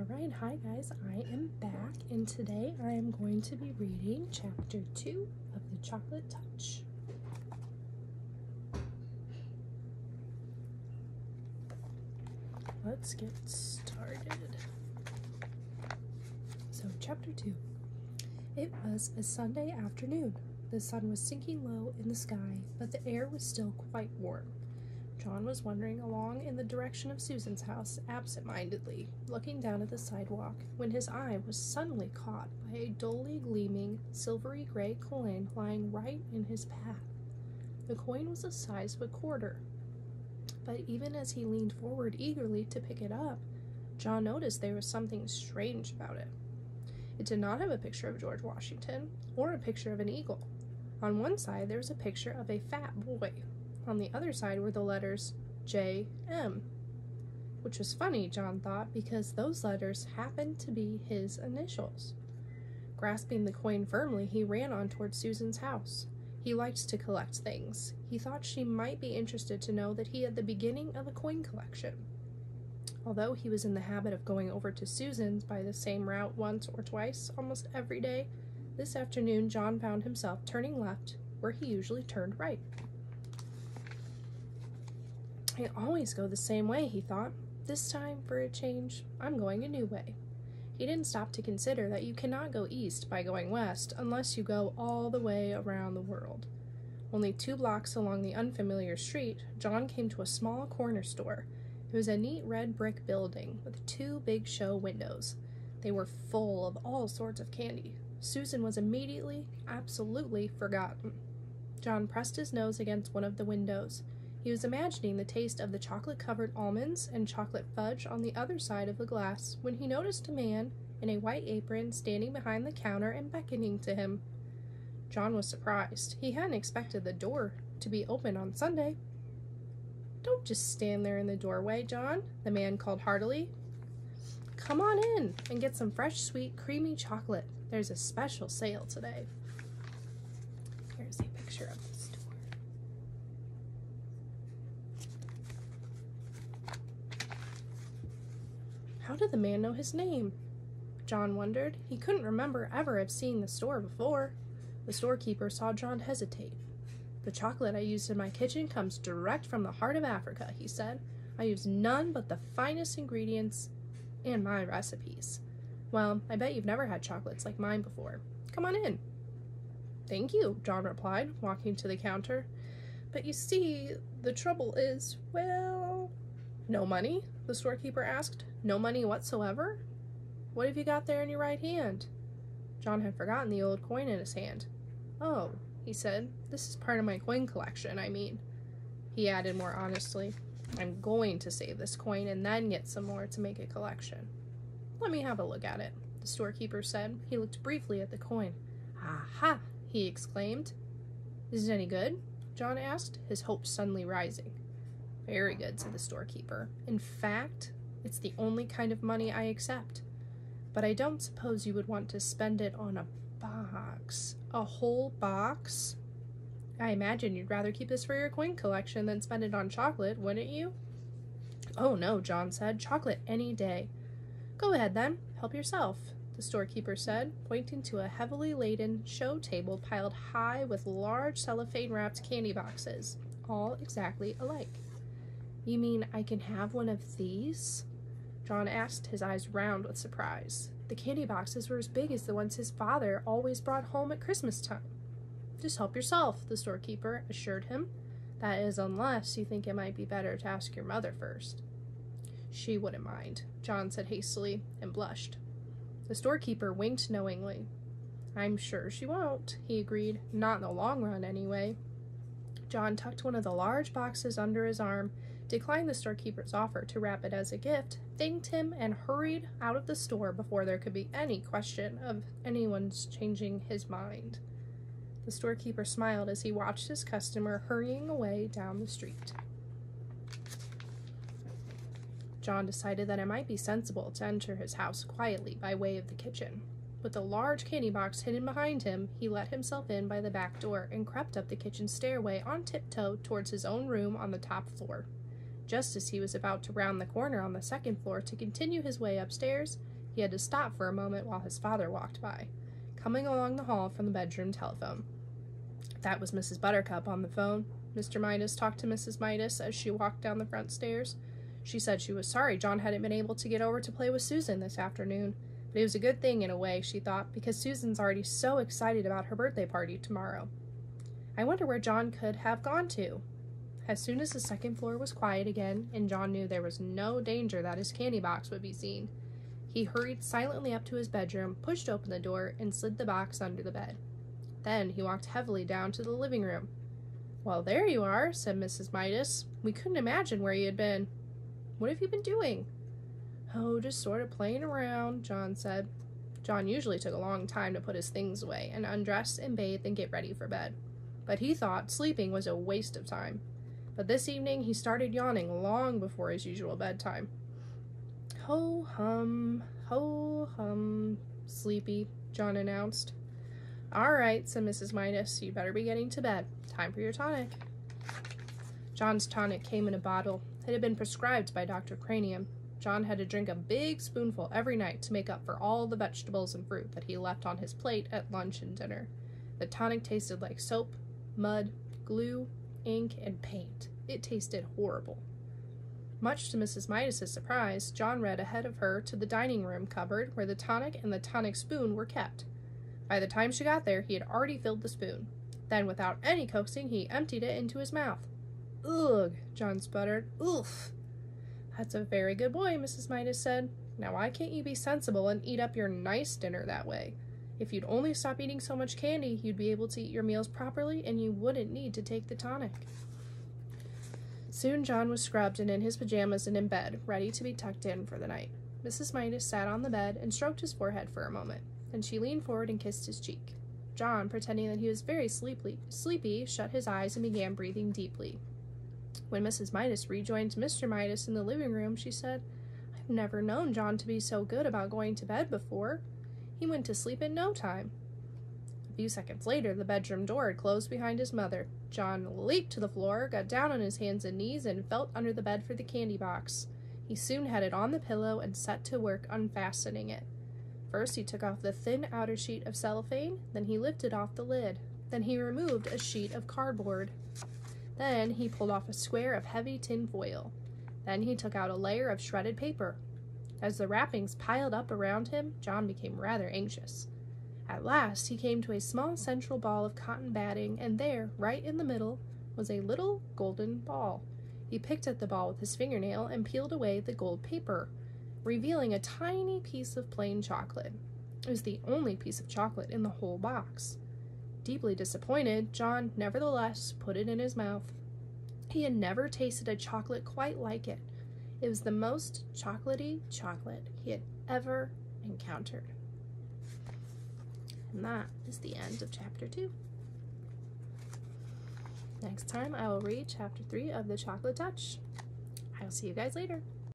Alright, hi guys, I am back, and today I am going to be reading chapter 2 of The Chocolate Touch. Let's get started. So, chapter 2. It was a Sunday afternoon. The sun was sinking low in the sky, but the air was still quite warm. John was wandering along in the direction of Susan's house absent-mindedly, looking down at the sidewalk, when his eye was suddenly caught by a dully gleaming, silvery gray coin lying right in his path. The coin was the size of a quarter, but even as he leaned forward eagerly to pick it up, John noticed there was something strange about it. It did not have a picture of George Washington, or a picture of an eagle. On one side there was a picture of a fat boy. On the other side were the letters J.M., which was funny, John thought, because those letters happened to be his initials. Grasping the coin firmly, he ran on toward Susan's house. He liked to collect things. He thought she might be interested to know that he had the beginning of a coin collection. Although he was in the habit of going over to Susan's by the same route once or twice almost every day, this afternoon John found himself turning left where he usually turned right. I always go the same way, he thought. This time, for a change, I'm going a new way. He didn't stop to consider that you cannot go east by going west unless you go all the way around the world. Only 2 blocks along the unfamiliar street, John came to a small corner store. It was a neat red brick building with 2 big show windows. They were full of all sorts of candy. Susan was immediately, absolutely forgotten. John pressed his nose against one of the windows. He was imagining the taste of the chocolate-covered almonds and chocolate fudge on the other side of the glass when he noticed a man in a white apron standing behind the counter and beckoning to him. John was surprised. He hadn't expected the door to be open on Sunday. "Don't just stand there in the doorway, John," the man called heartily. "Come on in and get some fresh, sweet, creamy chocolate. There's a special sale today." Here's a picture of the store. How did the man know his name? John wondered. He couldn't remember ever have seen the store before. The storekeeper saw John hesitate. "The chocolate I used in my kitchen comes direct from the heart of Africa," he said. "I use none but the finest ingredients in my recipes. Well, I bet you've never had chocolates like mine before. Come on in." "Thank you," John replied, walking to the counter. "But you see, the trouble is, well..." "No money?" the storekeeper asked. "No money whatsoever? What have you got there in your right hand?" John had forgotten the old coin in his hand. "Oh," he said, "this is part of my coin collection, I mean." He added more honestly, "I'm going to save this coin and then get some more to make a collection." "Let me have a look at it," the storekeeper said. He looked briefly at the coin. "Aha!" he exclaimed. "Is it any good?" John asked, his hopes suddenly rising. "Very good," said the storekeeper. "In fact, it's the only kind of money I accept. But I don't suppose you would want to spend it on a box. A whole box? I imagine you'd rather keep this for your coin collection than spend it on chocolate, wouldn't you?" "Oh, no," John said. "Chocolate any day." "Go ahead, then. Help yourself," the storekeeper said, pointing to a heavily laden show table piled high with large cellophane-wrapped candy boxes, all exactly alike. "You mean I can have one of these?" John asked, his eyes round with surprise. The candy boxes were as big as the ones his father always brought home at Christmas time. "Just help yourself," the storekeeper assured him. "That is, unless you think it might be better to ask your mother first." "She wouldn't mind," John said hastily, and blushed. The storekeeper winked knowingly. "I'm sure she won't," he agreed. "Not in the long run, anyway." John tucked one of the large boxes under his arm, declined the storekeeper's offer to wrap it as a gift, thanked him, and hurried out of the store before there could be any question of anyone's changing his mind. The storekeeper smiled as he watched his customer hurrying away down the street. John decided that it might be sensible to enter his house quietly by way of the kitchen. With the large candy box hidden behind him, he let himself in by the back door and crept up the kitchen stairway on tiptoe towards his own room on the top floor. Just as he was about to round the corner on the second floor to continue his way upstairs, He had to stop for a moment while his father walked by, coming along the hall from the bedroom telephone. That was Mrs. Buttercup on the phone. Mr. Midas talked to Mrs. Midas as she walked down the front stairs. She said she was sorry John hadn't been able to get over to play with Susan this afternoon, but it was a good thing in a way, she thought, because Susan's already so excited about her birthday party tomorrow. I wonder where John could have gone to. As soon as the second floor was quiet again, and John knew there was no danger that his candy box would be seen, he hurried silently up to his bedroom, pushed open the door, and slid the box under the bed. Then he walked heavily down to the living room. "Well, there you are," said Mrs. Midas. "We couldn't imagine where you had been. What have you been doing?" "Oh, just sort of playing around," John said. John usually took a long time to put his things away and undress and bathe and get ready for bed. But he thought sleeping was a waste of time. But this evening he started yawning long before his usual bedtime. Ho hum, sleepy, John announced. "All right," said Mrs. Midas, "you'd better be getting to bed. Time for your tonic." John's tonic came in a bottle. It had been prescribed by Dr. Cranium. John had to drink a big spoonful every night to make up for all the vegetables and fruit that he left on his plate at lunch and dinner. The tonic tasted like soap, mud, glue, ink, and paint. It tasted horrible. Much to Mrs. Midas's surprise, John ran ahead of her to the dining room cupboard where the tonic and the tonic spoon were kept. By the time she got there, he had already filled the spoon. Then, without any coaxing, he emptied it into his mouth. "Ugh," John sputtered. "Oof." "That's a very good boy," Mrs. Midas said. "Now why can't you be sensible and eat up your nice dinner that way? If you'd only stop eating so much candy, you'd be able to eat your meals properly and you wouldn't need to take the tonic." Soon John was scrubbed and in his pajamas and in bed, ready to be tucked in for the night. Mrs. Midas sat on the bed and stroked his forehead for a moment. Then she leaned forward and kissed his cheek. John, pretending that he was very sleepy, shut his eyes and began breathing deeply. When Mrs. Midas rejoined Mr. Midas in the living room, she said, "I've never known John to be so good about going to bed before. He went to sleep in no time." A few seconds later, the bedroom door had closed behind his mother. John leaped to the floor, got down on his hands and knees, and felt under the bed for the candy box. He soon had it on the pillow and set to work unfastening it. First, he took off the thin outer sheet of cellophane, then he lifted off the lid. Then he removed a sheet of cardboard. Then he pulled off a square of heavy tin foil. Then he took out a layer of shredded paper. As the wrappings piled up around him, John became rather anxious. At last, he came to a small central ball of cotton batting, and there, right in the middle, was a little golden ball. He picked at the ball with his fingernail and peeled away the gold paper, revealing a tiny piece of plain chocolate. It was the only piece of chocolate in the whole box. Deeply disappointed, John nevertheless put it in his mouth. He had never tasted a chocolate quite like it. It was the most chocolatey chocolate he had ever encountered. And that is the end of Chapter 2. Next time I will read Chapter 3 of The Chocolate Touch. I will see you guys later.